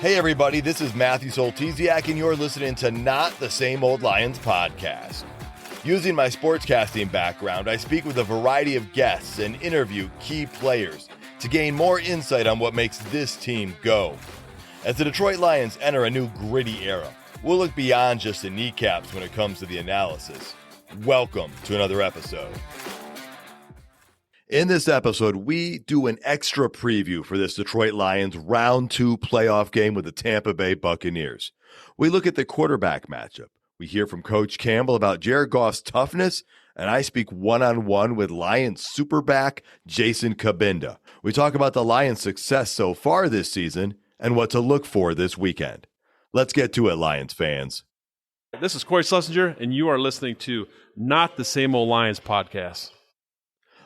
Hey everybody, this is Matthew Soltesiak and you're listening to Not the Same Old Lions podcast. Using my sportscasting background, I speak with a variety of guests and interview key players to gain more insight on what makes this team go. As the Detroit Lions enter a new gritty era, we'll look beyond just the kneecaps when it comes to the analysis. Welcome to another episode. In this episode, we do an extra preview for this Detroit Lions Round 2 playoff game with the Tampa Bay Buccaneers. We look at the quarterback matchup. We hear from Coach Campbell about Jared Goff's toughness, and I speak one-on-one with Lions Superback Jason Cabinda. We talk about the Lions' success so far this season and what to look for this weekend. Let's get to it, Lions fans. This is Corey Schlesinger, and you are listening to Not the Same Old Lions podcast.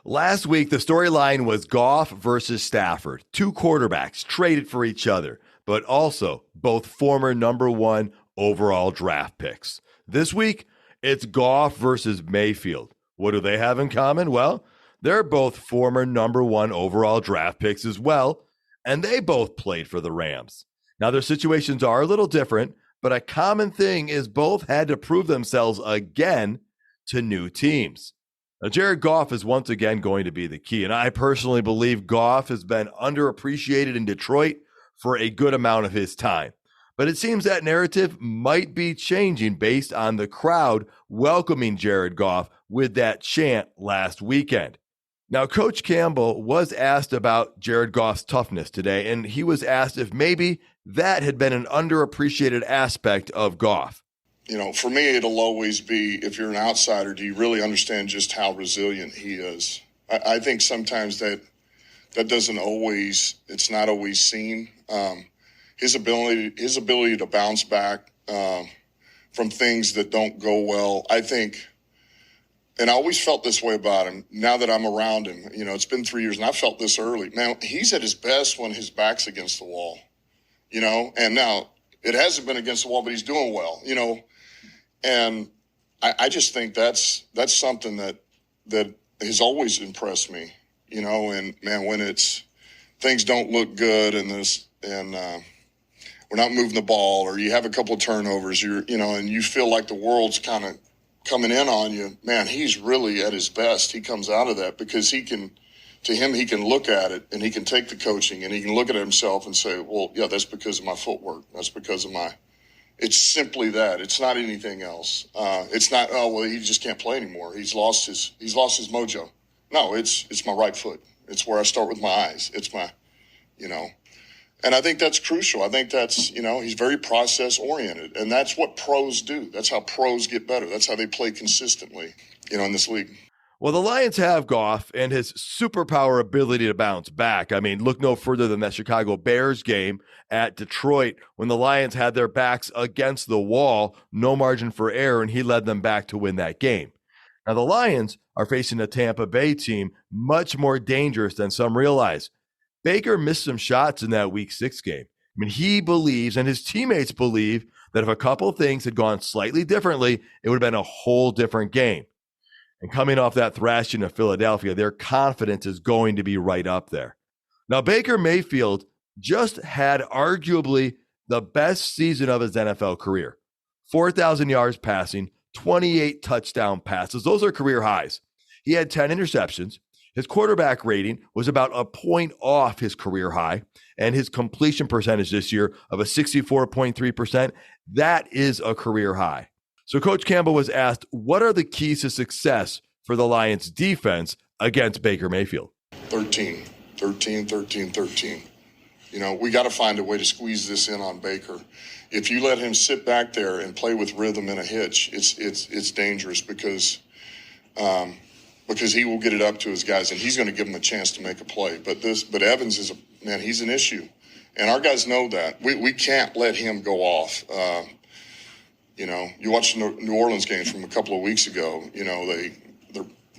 Last week, the storyline was Goff versus Stafford. Two quarterbacks traded for each other, but also both former number 1 overall draft picks. This week, it's Goff versus Mayfield. What do they have in common? Well, they're both former number 1 overall draft picks as well, and they both played for the Rams. Now, their situations are a little different, but a common thing is both had to prove themselves again to new teams. Now, Jared Goff is once again going to be the key, and I personally believe Goff has been underappreciated in Detroit for a good amount of his time. But it seems that narrative might be changing based on the crowd welcoming Jared Goff with that chant last weekend. Now, Coach Campbell was asked about Jared Goff's toughness today, and he was asked if maybe that had been an underappreciated aspect of Goff. You know, for me, it'll always be, if you're an outsider, do you really understand just how resilient he is? I think sometimes that doesn't always, it's not always seen. His ability to bounce back from things that don't go well, I think, and I always felt this way about him. Now that I'm around him, you know, it's been 3 years, and I felt this early. Man, he's at his best when his back's against the wall, you know, and now it hasn't been against the wall, but he's doing well, you know. And I just think that's something that has always impressed me, you know. And man, when things don't look good and we're not moving the ball, or you have a couple of turnovers, and you feel like the world's kind of coming in on you. Man, he's really at his best. He comes out of that because he can look at it and he can take the coaching and he can look at himself and say, well, yeah, that's because of my footwork. That's because of it's simply that. It's not anything else. It's not, oh, well, he just can't play anymore. He's lost his mojo. No, it's my right foot. It's where I start with my eyes. It's my, you know, and I think that's crucial. I think that's, you know, he's very process oriented, and that's what pros do. That's how pros get better. That's how they play consistently, you know, in this league. Well, the Lions have Goff and his superpower ability to bounce back. I mean, look no further than that Chicago Bears game at Detroit when the Lions had their backs against the wall, no margin for error, and he led them back to win that game. Now, the Lions are facing a Tampa Bay team much more dangerous than some realize. Baker missed some shots in that Week 6 game. I mean, he believes and his teammates believe that if a couple things had gone slightly differently, it would have been a whole different game. And coming off that thrashing of Philadelphia, their confidence is going to be right up there. Now, Baker Mayfield just had arguably the best season of his NFL career. 4,000 yards passing, 28 touchdown passes. Those are career highs. He had 10 interceptions. His quarterback rating was about a point off his career high, and his completion percentage this year of a 64.3%, that is a career high. So Coach Campbell was asked, what are the keys to success for the Lions defense against Baker Mayfield? 13. You know, we got to find a way to squeeze this in on Baker. If you let him sit back there and play with rhythm in a hitch, it's dangerous because he will get it up to his guys and he's going to give them a chance to make a play. But Evans he's an issue, and our guys know that. We can't let him go off. You know, you watch the New Orleans games from a couple of weeks ago. You know,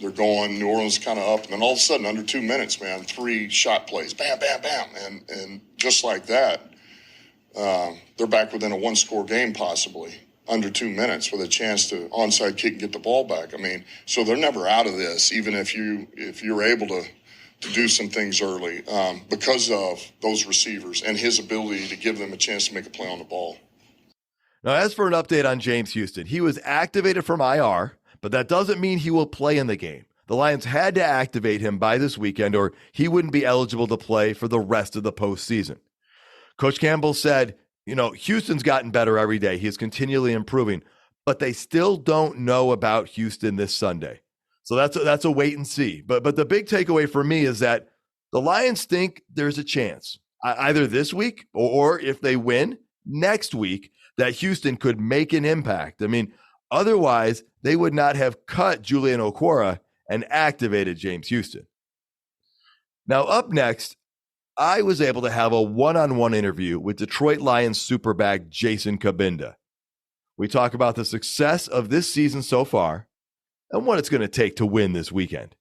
they're going, New Orleans kind of up, and then all of a sudden, under 2 minutes, man, 3 shot plays, bam, bam, bam, and just like that, they're back within a 1-score game possibly under 2 minutes with a chance to onside kick and get the ball back. I mean, so they're never out of this, even if you're able to do some things early because of those receivers and his ability to give them a chance to make a play on the ball. Now, as for an update on James Houston, he was activated from IR, but that doesn't mean he will play in the game. The Lions had to activate him by this weekend, or he wouldn't be eligible to play for the rest of the postseason. Coach Campbell said, Houston's gotten better every day. He is continually improving, but they still don't know about Houston this Sunday. So that's a wait and see. But the big takeaway for me is that the Lions think there's a chance, either this week or if they win next week, that Houston could make an impact. I mean, otherwise, they would not have cut Julian Okwara and activated James Houston. Now, up next, I was able to have a one-on-one interview with Detroit Lions Superback Jason Cabinda. We talk about the success of this season so far and what it's going to take to win this weekend.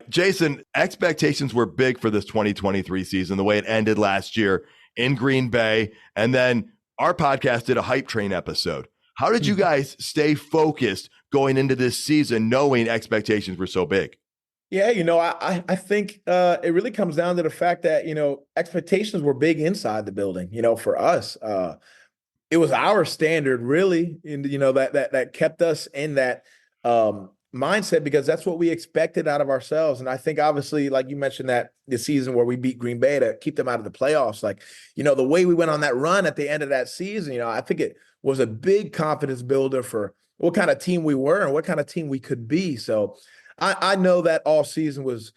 Jason, expectations were big for this 2023 season, the way it ended last year in Green Bay, and then our podcast did a hype train episode. How did you guys stay focused going into this season, knowing expectations were so big? Yeah, I think it really comes down to the fact that, expectations were big inside the building, for us. It was our standard really, that kept us in that mindset, because that's what we expected out of ourselves. And I think obviously, like you mentioned, that the season where we beat Green Bay to keep them out of the playoffs, the way we went on that run at the end of that season, I think it was a big confidence builder for what kind of team we were and what kind of team we could be. So I know that all season was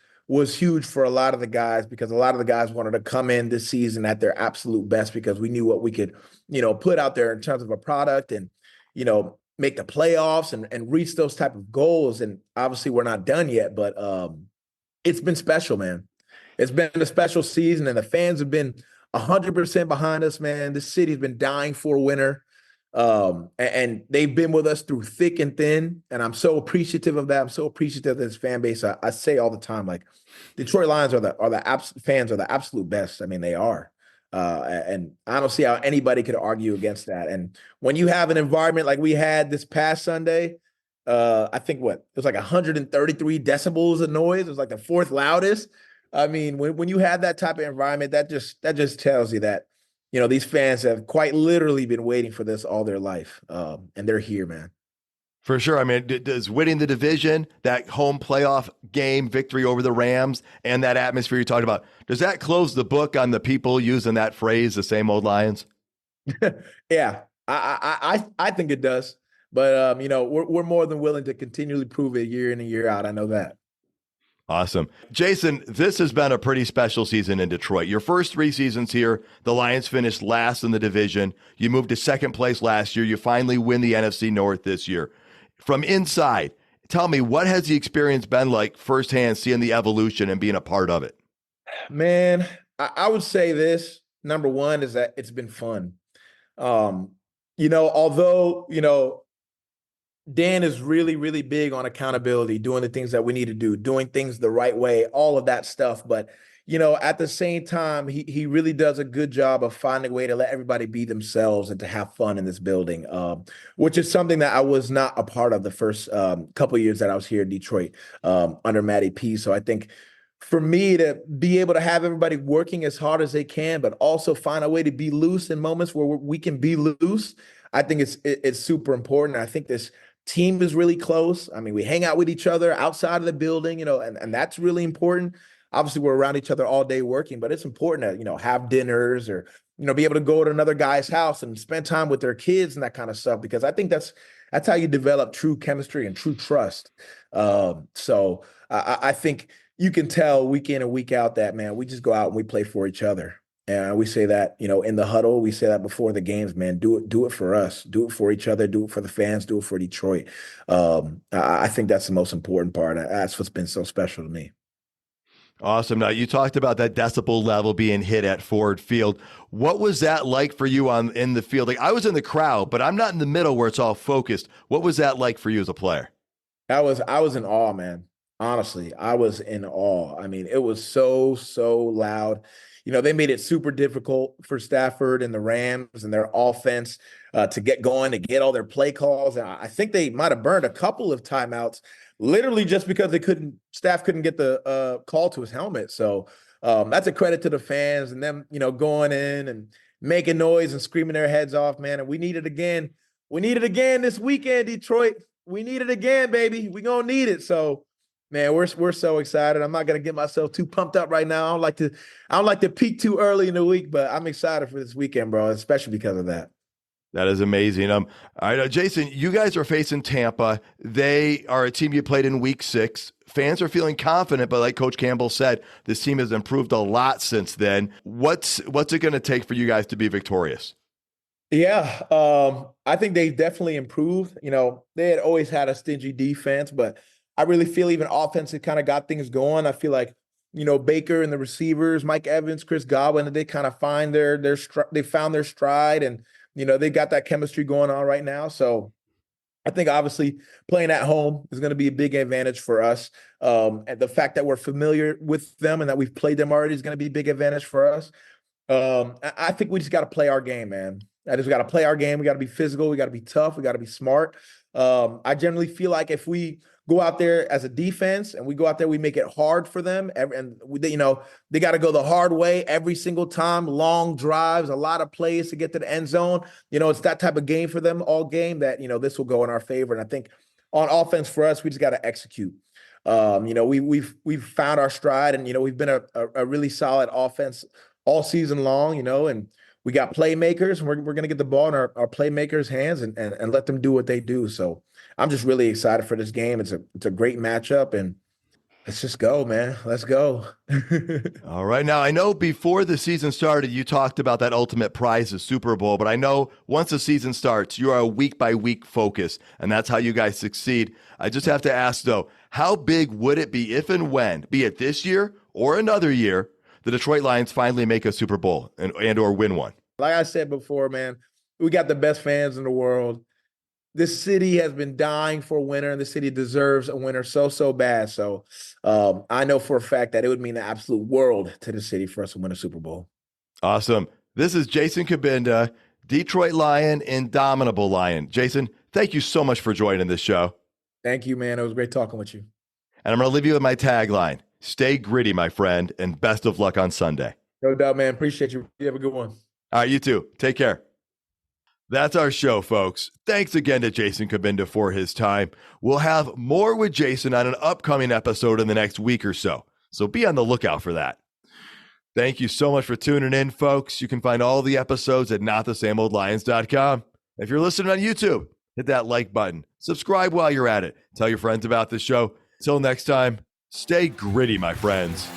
huge for a lot of the guys, because a lot of the guys wanted to come in this season at their absolute best, because we knew what we could, put out there in terms of a product and, make the playoffs and reach those type of goals. And obviously we're not done yet, but it's been special, man. It's been a special season, and the fans have been 100% behind us, man. This city's been dying for a winner. And they've been with us through thick and thin. And I'm so appreciative of that. I'm so appreciative of this fan base. I say all the time, Detroit Lions fans are the absolute best. I mean, they are. And I don't see how anybody could argue against that. And when you have an environment like we had this past Sunday, I think it was 133 decibels of noise. It was like the fourth loudest. I mean, when you have that type of environment, that just tells you that, these fans have quite literally been waiting for this all their life. And they're here, man. For sure. I mean, does winning the division, that home playoff game victory over the Rams, and that atmosphere you talked about, does that close the book on the people using that phrase, the same old Lions? Yeah, I think it does. But, we're more than willing to continually prove it year in and year out. I know that. Awesome. Jason, this has been a pretty special season in Detroit. Your first 3 seasons here, the Lions finished last in the division. You moved to second place last year. You finally win the NFC North this year. From inside, tell me, what has the experience been like firsthand, seeing the evolution and being a part of it? Man, I would say this. Number one is that it's been fun. Although, Dan is really, really big on accountability, doing the things that we need to do, doing things the right way, all of that stuff. But, at the same time, he really does a good job of finding a way to let everybody be themselves and to have fun in this building, which is something that I was not a part of the first couple of years that I was here in Detroit under Matty P. So I think for me to be able to have everybody working as hard as they can, but also find a way to be loose in moments where we can be loose, I think it's super important. I think this team is really close. I mean, we hang out with each other outside of the building, and that's really important. Obviously, we're around each other all day working, but it's important to, have dinners or, be able to go to another guy's house and spend time with their kids and that kind of stuff, because I think that's how you develop true chemistry and true trust. So I think you can tell week in and week out that, man, we just go out and we play for each other. And we say that, in the huddle, we say that before the games, man, do it for us, do it for each other, do it for the fans, do it for Detroit. I think that's the most important part. That's what's been so special to me. Awesome. Now, you talked about that decibel level being hit at Ford Field. What was that like for you in the field? I was in the crowd, but I'm not in the middle where it's all focused. What was that like for you as a player? I was in awe, man. Honestly, I was in awe. I mean, it was so loud. They made it super difficult for Stafford and the Rams and their offense to get going, to get all their play calls. And I think they might have burned a couple of timeouts literally just because staff couldn't get the call to his helmet. So that's a credit to the fans and them, going in and making noise and screaming their heads off, man. And we need it again. We need it again this weekend, Detroit. We need it again, baby. We're going to need it. So, man, we're so excited. I'm not going to get myself too pumped up right now. I don't like to peak too early in the week, but I'm excited for this weekend, bro, especially because of that. That is amazing. All right, Jason, you guys are facing Tampa. They are a team you played in week 6. Fans are feeling confident, but like Coach Campbell said, this team has improved a lot since then. What's it going to take for you guys to be victorious? Yeah, I think they've definitely improved. They had always had a stingy defense, but I really feel even offensive kind of got things going. I feel like, Baker and the receivers, Mike Evans, Chris Godwin, they kind of find they found their stride, and they got that chemistry going on right now. So I think obviously playing at home is going to be a big advantage for us. And the fact that we're familiar with them and that we've played them already is going to be a big advantage for us. I think we just got to play our game, man. I just got to play our game. We got to be physical. We got to be tough. We got to be smart. I generally feel like if we go out there as a defense and we go out there, we make it hard for them. They got to go the hard way every single time. Long drives, a lot of plays to get to the end zone. It's that type of game for them all game that, this will go in our favor. And I think on offense for us, we just got to execute. We've found our stride, and, we've been a really solid offense all season long, and we got playmakers, and we're going to get the ball in our playmakers' hands and let them do what they do. So I'm just really excited for this game. It's a great matchup, and let's just go, man. Let's go. All right. Now, I know before the season started, you talked about that ultimate prize, the Super Bowl, but I know once the season starts, you are a week-by-week focus, and that's how you guys succeed. I just have to ask, though, how big would it be if and when, be it this year or another year, the Detroit Lions finally make a Super Bowl and or win one? Like I said before, man, we got the best fans in the world. This city has been dying for a winner, and the city deserves a winner so bad. So I know for a fact that it would mean the absolute world to the city for us to win a Super Bowl. Awesome. This is Jason Cabinda, Detroit Lion, Indomitable Lion. Jason, thank you so much for joining this show. Thank you, man. It was great talking with you. And I'm going to leave you with my tagline. Stay gritty, my friend, and best of luck on Sunday. No doubt, man. Appreciate you. You have a good one. All right, you too. Take care. That's our show, folks. Thanks again to Jason Cabinda for his time. We'll have more with Jason on an upcoming episode in the next week or so. So be on the lookout for that. Thank you so much for tuning in, folks. You can find all the episodes at notthesameoldlions.com. If you're listening on YouTube, hit that like button. Subscribe while you're at it. Tell your friends about the show. Till next time, stay gritty, my friends.